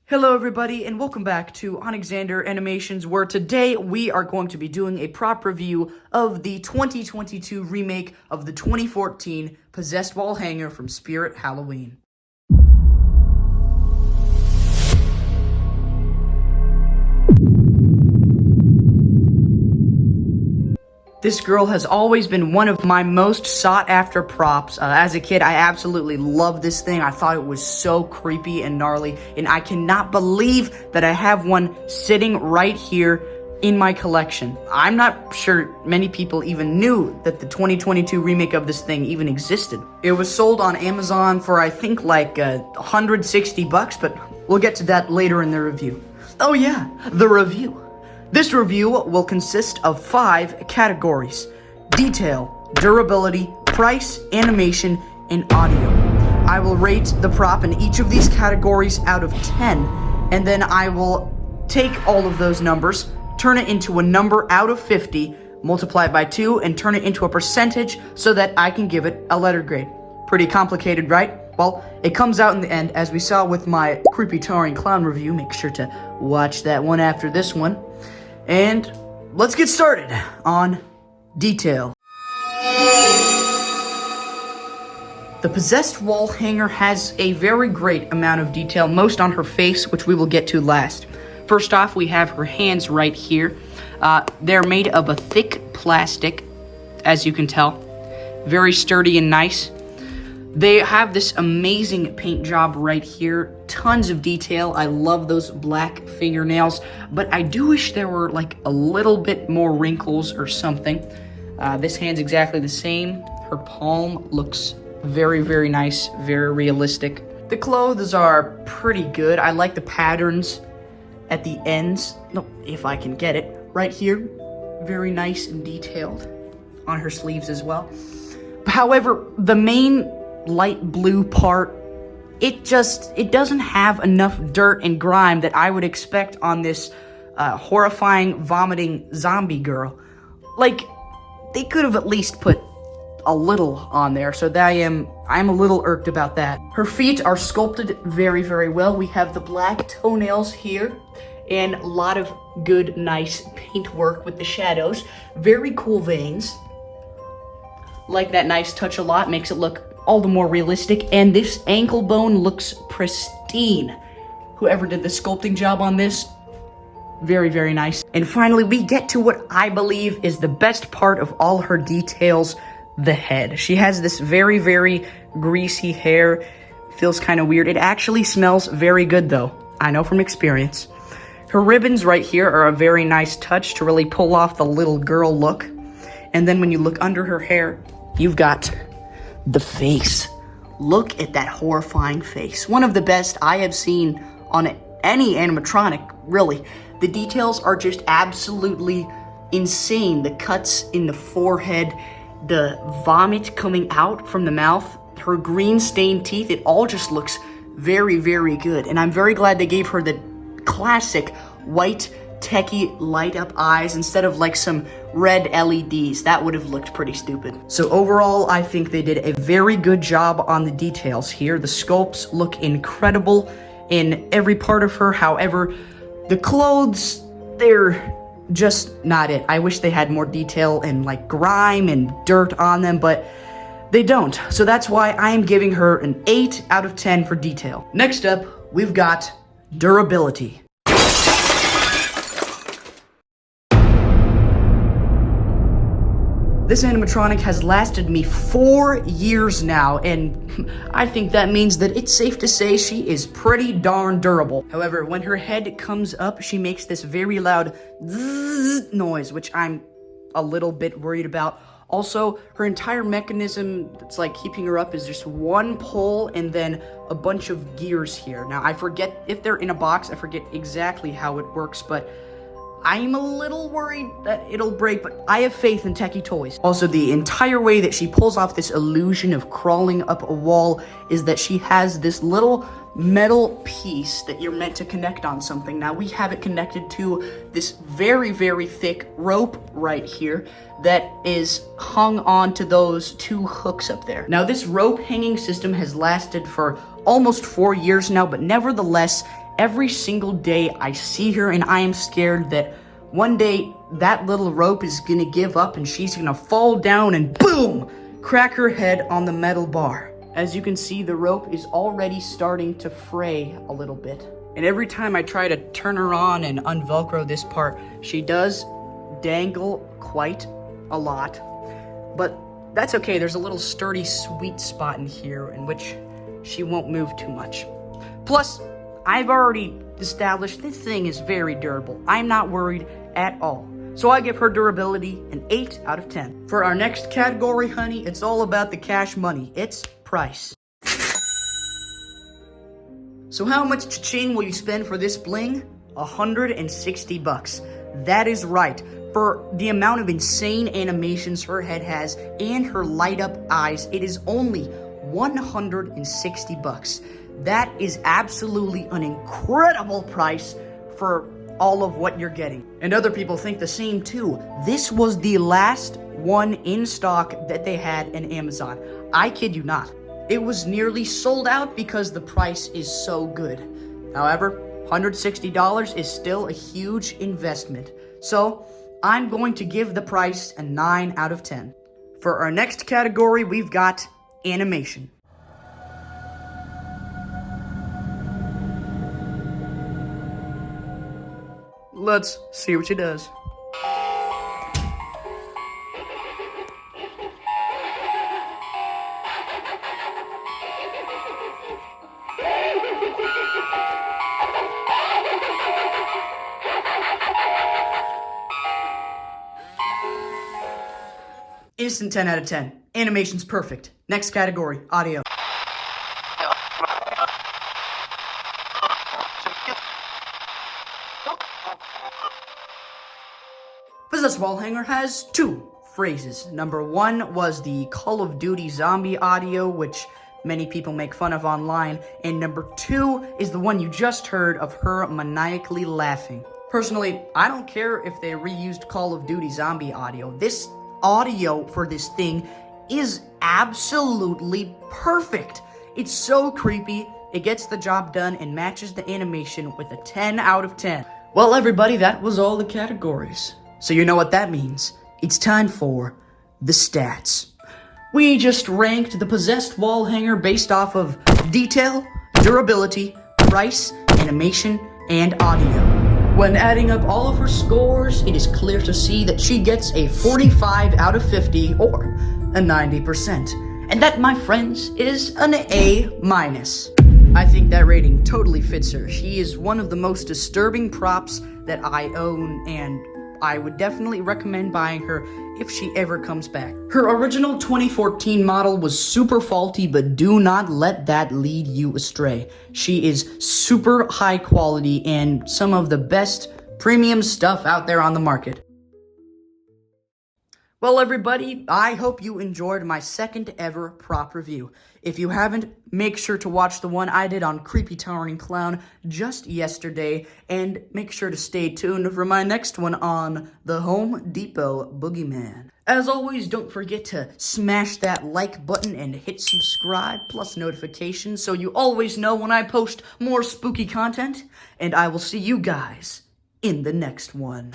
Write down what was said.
Hello everybody and welcome back to Alexander Animations, where today we are going to be doing a prop review of the 2022 remake of the 2014 Possessed Wall Hanger from Spirit Halloween. This girl has always been one of my most sought-after props. As a kid, I absolutely loved this thing. I thought it was so creepy and gnarly, and I cannot believe that I have one sitting right here in my collection. I'm not sure many people even knew that the 2022 remake of this thing even existed. It was sold on Amazon for, I think, like $160, but we'll get to that later in the review. Oh yeah, the review. This review will consist of 5 categories: detail, durability, price, animation, and audio. I will rate the prop in each of these categories out of 10, and then I will take all of those numbers, turn it into a number out of 50, multiply it by 2, and turn it into a percentage so that I can give it a letter grade. Pretty complicated, right? Well, it comes out in the end, as we saw with my creepy Towering Clown review. Make sure to watch that one after this one. And let's get started on detail. The Possessed Wall Hanger has a very great amount of detail, most on her face, which we will get to last. First off, we have her hands right here. They're made of a thick plastic, as you can tell. Very sturdy and nice. They have this amazing paint job right here. Tons of detail. I love those black fingernails, but I do wish there were like a little bit more wrinkles or something. This hand's exactly the same. Her palm looks very, very nice, very realistic. The clothes are pretty good. I like the patterns at the ends. No, if I can get it. Right here, very nice and detailed on her sleeves as well. However, the main light blue part, it doesn't have enough dirt and grime that I would expect on this horrifying vomiting zombie girl. Like, they could have at least put a little on there, so that I'm a little irked about that. Her feet are sculpted very, very well. We have the black toenails here and a lot of good, nice paint work with the shadows. Very cool veins. Like that nice touch a lot, makes it look all the more realistic, and this ankle bone looks pristine. Whoever did the sculpting job on this, very, very nice. And finally, we get to what I believe is the best part of all her details, the head. She has this very, very greasy hair. Feels kind of weird. It actually smells very good though. I know from experience. Her ribbons right here are a very nice touch to really pull off the little girl look. And then when you look under her hair, you've got the face. Look at that horrifying face. One of the best I have seen on any animatronic, really. The details are just absolutely insane. The cuts in the forehead, the vomit coming out from the mouth, her green stained teeth, it all just looks very, very good. And I'm very glad they gave her the classic white techie light up eyes instead of like some red LEDs. That would have looked pretty stupid. So overall, I think they did a very good job on the details here. The sculpts look incredible in every part of her. However, the clothes, they're just not it. I wish they had more detail and like grime and dirt on them, but they don't. So that's why I am giving her an 8 out of 10 for detail. Next up, we've got durability. This animatronic has lasted me 4 years now, and I think that means that it's safe to say she is pretty darn durable. However, when her head comes up, she makes this very loud zzz noise, which I'm a little bit worried about. Also, her entire mechanism that's like keeping her up is just one pull and then a bunch of gears here. Now, I forget if they're in a box. I forget exactly how it works, but I'm a little worried that it'll break, but I have faith in Techie Toys. Also, the entire way that she pulls off this illusion of crawling up a wall is that she has this little metal piece that you're meant to connect on something. Now, we have it connected to this very, very thick rope right here that is hung on to those 2 hooks up there. Now, this rope hanging system has lasted for almost 4 years now, but nevertheless, Every single day I see her and I am scared that one day that little rope is gonna give up and she's gonna fall down and boom, crack her head on the metal bar. As you can see, the rope is already starting to fray a little bit. And every time I try to turn her on and unvelcro this part, she does dangle quite a lot. But that's okay, there's a little sturdy sweet spot in here in which she won't move too much. Plus, I've already established this thing is very durable. I'm not worried at all. So I give her durability an 8 out of 10. For our next category, honey, it's all about the cash money. It's price. So how much cha-ching will you spend for this bling? 160 bucks. That is right. For the amount of insane animations her head has and her light up eyes, it is only 160 bucks. That is absolutely an incredible price for all of what you're getting. And other people think the same too. This was the last one in stock that they had in Amazon. I kid you not. It was nearly sold out because the price is so good. However, $160 is still a huge investment. So I'm going to give the price a 9 out of 10. For our next category, we've got animation. Let's see what she does. Instant 10 out of 10. Animation's perfect. Next category, audio. Possessed Wall Hanger has 2 phrases. Number 1 was the Call of Duty zombie audio, which many people make fun of online. And number 2 is the one you just heard of her maniacally laughing. Personally, I don't care if they reused Call of Duty zombie audio. This audio for this thing is absolutely perfect. It's so creepy, it gets the job done and matches the animation with a 10 out of 10. Well, everybody, that was all the categories. So you know what that means. It's time for the stats. We just ranked the Possessed Wall Hanger based off of detail, durability, price, animation, and audio. When adding up all of her scores, it is clear to see that she gets a 45 out of 50 or a 90%. And that, my friends, is an A-. I think that rating totally fits her. She is one of the most disturbing props that I own, and I would definitely recommend buying her if she ever comes back. Her original 2014 model was super faulty, but do not let that lead you astray. She is super high quality and some of the best premium stuff out there on the market. Well, everybody, I hope you enjoyed my second ever prop review. If you haven't, make sure to watch the one I did on Creepy Towering Clown just yesterday, and make sure to stay tuned for my next one on the Home Depot Boogeyman. As always, don't forget to smash that like button and hit subscribe, plus notifications, so you always know when I post more spooky content, and I will see you guys in the next one.